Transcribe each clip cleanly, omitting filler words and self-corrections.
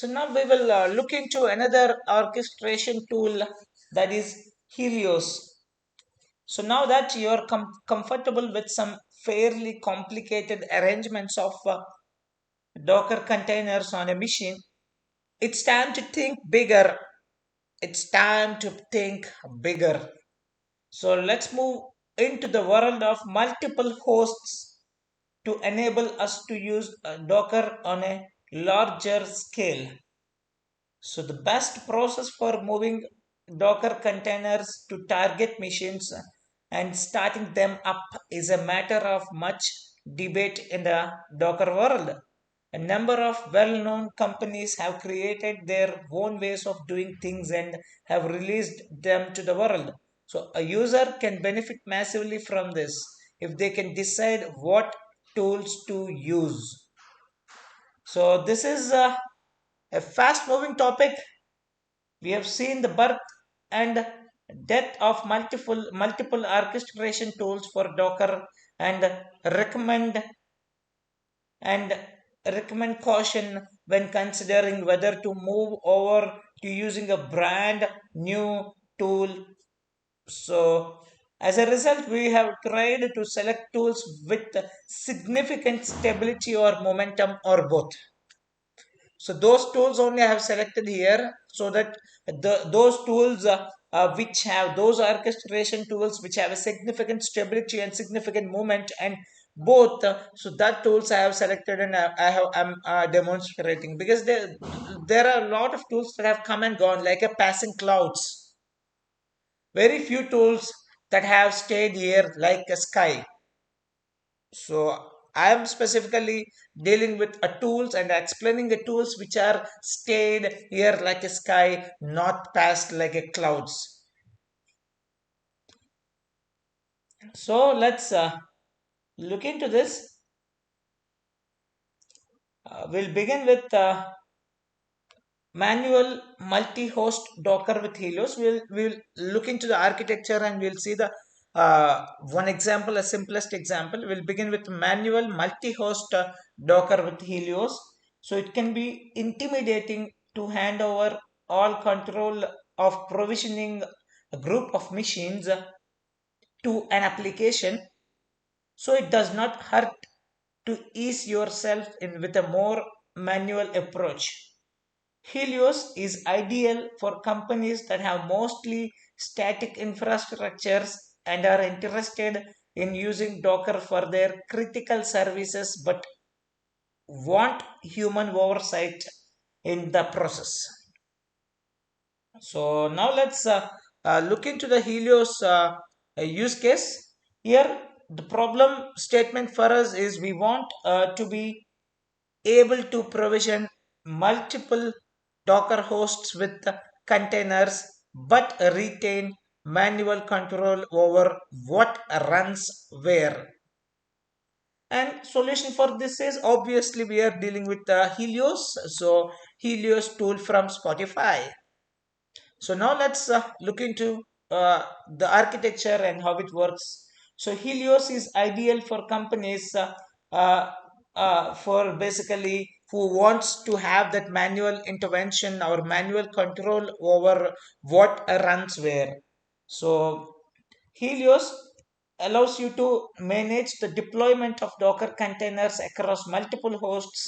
So now we will look into another orchestration tool, that is Helios. So now that you're comfortable with some fairly complicated arrangements of Docker containers on a machine, it's time to think bigger. It's time to think bigger. So let's move into the world of multiple hosts to enable us to use Docker on a larger scale. So the best process for moving Docker containers to target machines and starting them up is a matter of much debate in the Docker world. A number of well-known companies have created their own ways of doing things and have released them to the world. So a user can benefit massively from this if they can decide what tools to use. So this is a fast-moving topic. We have seen the birth and death of multiple orchestration tools for Docker and recommend and recommend caution when considering whether to move over to using a brand new tool. So as a result, we have tried to select tools with significant stability or momentum or both. So those tools only I have selected here, so that those tools which have those orchestration tools which have a significant stability and significant movement and both, so that tools I have selected and I'm demonstrating, because there are a lot of tools that have come and gone like a passing clouds. Very few tools that have stayed here like a sky. So I am specifically dealing with a tools and explaining the tools which are stayed here like a sky, not passed like a clouds. So let's look into this. We'll begin with manual multi-host Docker with Helios. We'll look into the architecture and we'll see the one example, a simplest example. We'll begin with manual multi-host Docker with Helios. So it can be intimidating to hand over all control of provisioning a group of machines to an application. So it does not hurt to ease yourself in with a more manual approach. Helios is ideal for companies that have mostly static infrastructures and are interested in using Docker for their critical services but want human oversight in the process. So now let's look into the Helios use case. Here, the problem statement for us is we want to be able to provision multiple Docker hosts with containers but retain manual control over what runs where. And solution for this is obviously we are dealing with Helios. So Helios tool from Spotify. So now let's look into the architecture and how it works. So Helios is ideal for companies uh, for basically who wants to have that manual intervention or manual control over what runs where. So Helios allows you to manage the deployment of Docker containers across multiple hosts,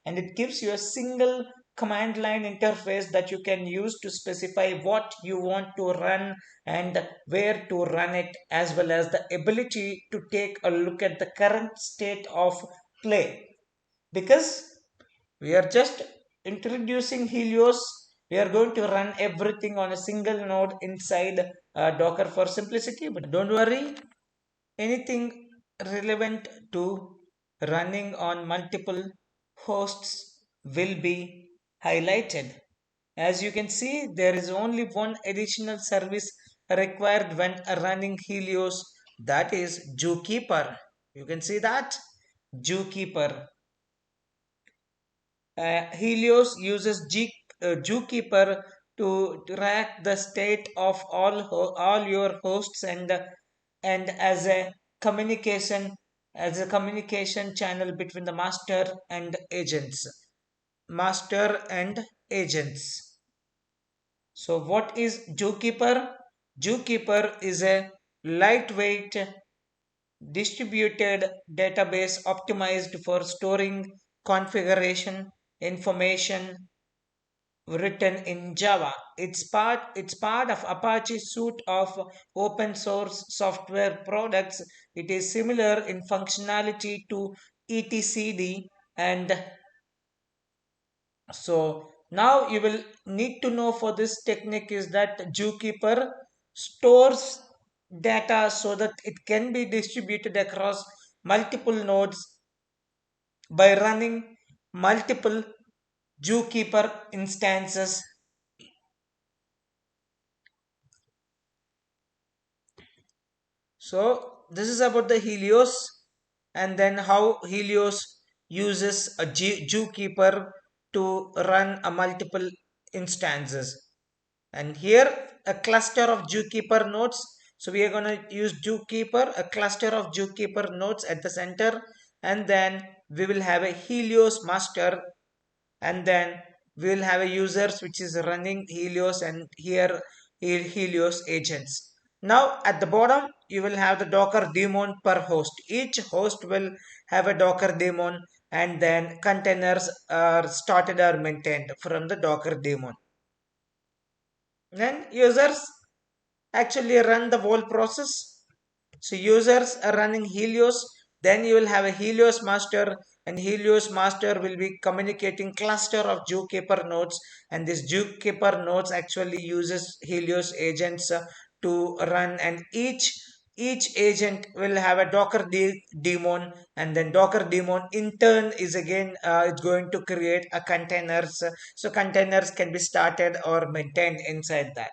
and it gives you a single command line interface that you can use to specify what you want to run and where to run it, as well as the ability to take a look at the current state of play. Because we are just introducing Helios, we are going to run everything on a single node inside Docker for simplicity, but don't worry, anything relevant to running on multiple hosts will be highlighted. As you can see, there is only one additional service required when running Helios, that is Zookeeper. You can see that Zookeeper. Helios uses Zookeeper to track the state of all your hosts and as a communication channel between the master and agents. Master and agents. So what is Zookeeper? Zookeeper is a lightweight distributed database optimized for storing configuration information written in Java. It's part of Apache suite of open source software products. It is similar in functionality to etcd, and so now you will need to know for this technique is that Zookeeper stores data so that it can be distributed across multiple nodes by running multiple Zookeeper instances. So this is about the Helios, and then how Helios uses a Zookeeper to run a multiple instances. And here a cluster of Zookeeper nodes. So we are going to use Zookeeper, a cluster of Zookeeper nodes at the center, and then we will have a Helios master, and then we will have a users which is running Helios, and here Helios agents. Now at the bottom you will have the Docker daemon per host. Each host will have a Docker daemon, and then containers are started or maintained from the Docker daemon. Then users actually run the whole process. So users are running Helios, then you will have a Helios master, and Helios master will be communicating cluster of Zookeeper nodes, and this Zookeeper nodes actually uses Helios agents to run, and each agent will have a Docker daemon, and then Docker daemon in turn is again it's going to create a containers, so containers can be started or maintained inside that.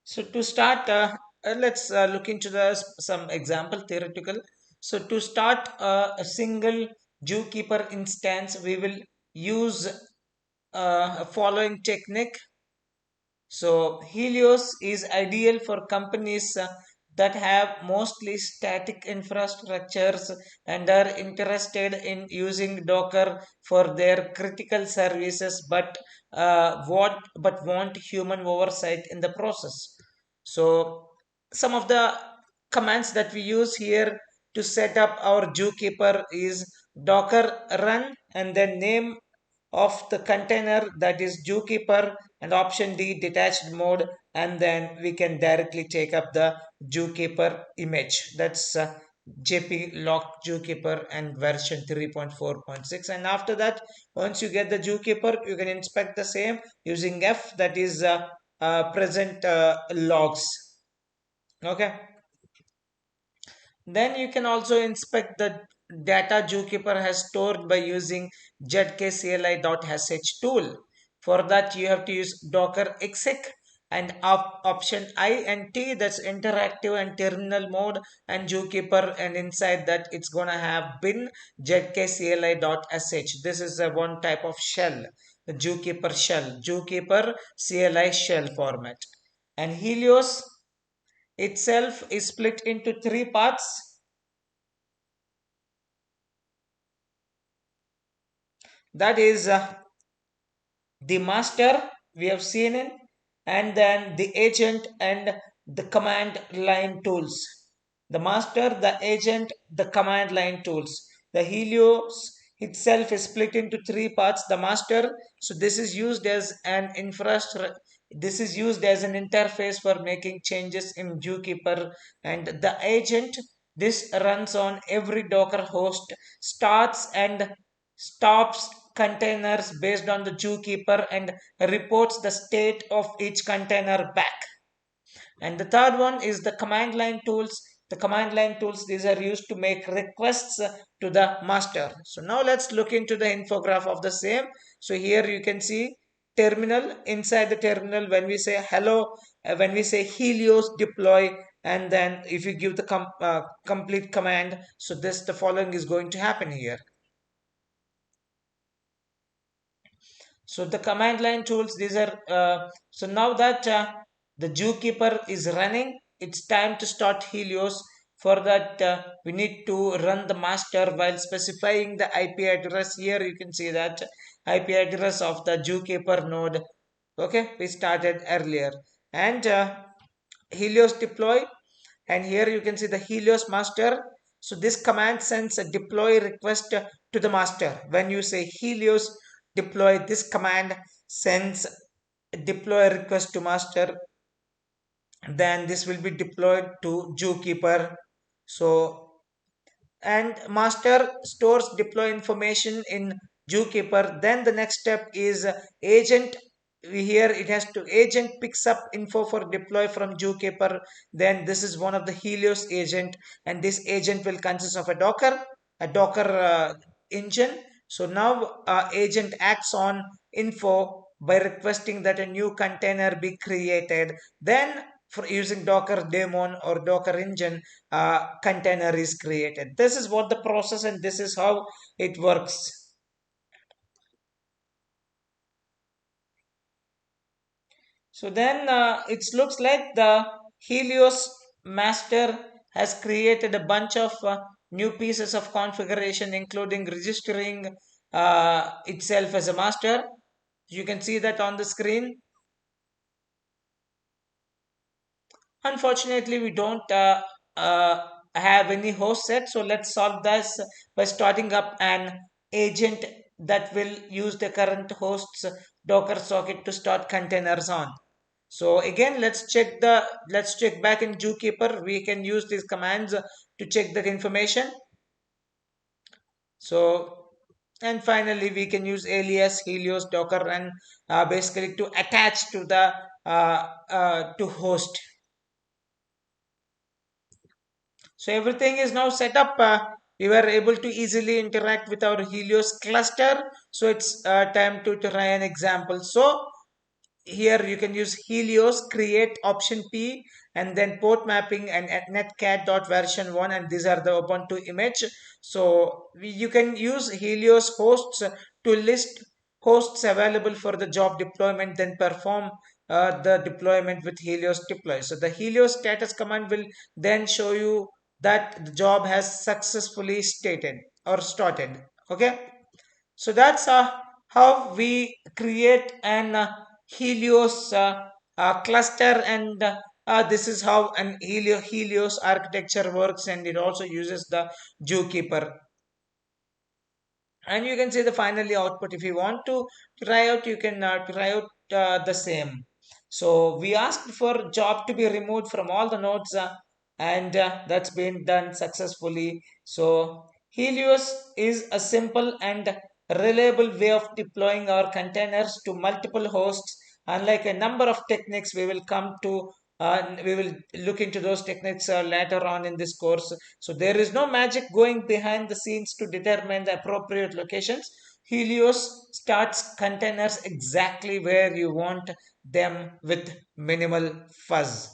So to start, let's look into some example theoretical. So to start a single Zookeeper instance, we will use a following technique. So Helios is ideal for companies that have mostly static infrastructures and are interested in using Docker for their critical services, but want human oversight in the process. So some of the commands that we use here to set up our Zookeeper is Docker run, and then name of the container, that is Zookeeper, and option D detached mode, and then we can directly take up the Zookeeper image. That's JP locked Zookeeper and version 3.4.6. And after that, once you get the Zookeeper, you can inspect the same using F, that is present logs. Okay. Then you can also inspect the data Zookeeper has stored by using zkcli.sh tool. For that, you have to use docker exec and option I and T, that's interactive and terminal mode, and Zookeeper, and inside that it's gonna have bin zkcli.sh. This is a one type of shell, the Zookeeper shell, Zookeeper CLI shell format. And Helios itself is split into three parts. That is the master we have seen it, and then the agent and the command line tools. The master, the agent, the command line tools. The Helios itself is split into three parts. The master, so this is used as an infrastructure, this is used as an interface for making changes in Zookeeper. And the agent, this runs on every Docker host, starts and stops containers based on the Zookeeper, and reports the state of each container back. And the third one is the command line tools. The command line tools, these are used to make requests to the master. So now let's look into the infograph of the same. So here you can see terminal. Inside the terminal, when we say hello, when we say Helios deploy, and then if you give the complete command, so this the following is going to happen here. So the command line tools, these are, so now that the Zookeeper is running, it's time to start Helios. For that, we need to run the master while specifying the IP address. Here you can see that IP address of the zookeeper node. Okay, we started earlier. And Helios deploy, and here you can see the Helios master. So this command sends a deploy request to the master. When you say Helios deploy, this command sends a deploy request to master, then this will be deployed to zookeeper. So, and master stores deploy information in zookeeper. Then the next step is agent. Here it has to agent picks up info for deploy from zookeeper. Then this is one of the Helios agent, and this agent will consist of a docker engine. So now agent acts on info by requesting that a new container be created. Then for using docker daemon or docker engine, container is created. This is what the process, and this is how it works. So then it looks like the Helios master has created a bunch of new pieces of configuration, including registering itself as a master. You can see that on the screen. Unfortunately, we don't have any host set. So let's solve this by starting up an agent that will use the current host's Docker socket to start containers on. So again, let's check back in zookeeper. We can use these commands to check that information. So, and finally, we can use alias, Helios, Docker, and basically to attach to the to host. So everything is now set up. We were able to easily interact with our Helios cluster. So it's time to try an example. So here you can use Helios create option P and then port mapping and at netcat dot version 1, and these are the Ubuntu image. So you can use Helios hosts to list hosts available for the job deployment, then perform the deployment with Helios deploy. So the Helios status command will then show you that the job has successfully stated or started. Okay, so that's how we create an Helios cluster, and this is how an Helios architecture works, and it also uses the zookeeper. And you can see the finally output. If you want to try out, you can try out the same. So we asked for job to be removed from all the nodes, and that's been done successfully. So Helios is a simple and reliable way of deploying our containers to multiple hosts. Unlike a number of techniques, we will look into those techniques later on in this course. So there is no magic going behind the scenes to determine the appropriate locations. Helios starts containers exactly where you want them with minimal fuzz.